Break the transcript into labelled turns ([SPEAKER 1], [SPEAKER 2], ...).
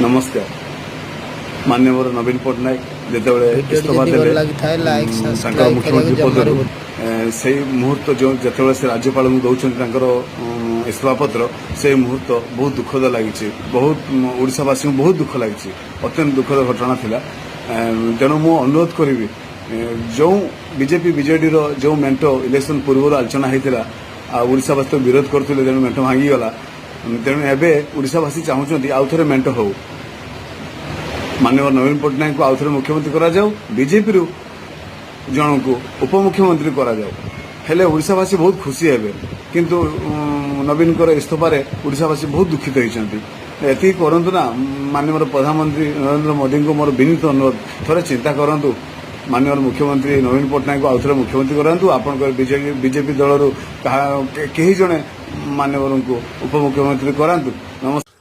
[SPEAKER 1] नमस्कार माननीय नवीन पट्टनायक जितेबाला इस्तफा देले मुख्यमंत्री पद से मुहूर्त जो जितेबाला से राज्यपाल दौरान इस्तफा पत्र से मुहूर्त बहुत दुखद लगी बहुत ओडावासी बहुत दुख लगी अत्यंत दुखद घटना थिला तेणु मु अनुरोध करी जो बीजेपी बीजेडी जो मेंट इलेक्शन पूर्व आलोचना होता ओडावासी विरोध करते तेणु मेंट भांगीगला तेणु एवं ओडावासी चाहूँगी आउ थे मेंट हो माननीय नवीन पट्टनायक को आउ थे मुख्यमंत्री करा जाऊ बीजेपी रु जन को उपमुख्यमंत्री करा जाऊ हेले ओडावासी बहुत खुशी हे किंतु नवीन इस्तफार ओडावासी बहुत दुखित होती ये करूँ ना माननीय प्रधानमंत्री नरेंद्र मोदी को मोर विनीत अनुरोध थोड़े चिंता करूँ माननीय मुख्यमंत्री नवीन पट्टनायक को आउ थे मुख्यमंत्री करातु आपण बीजेपी दल कहीं जड़े माननीय को उपमुख्यमंत्री करातु। नमस्कार।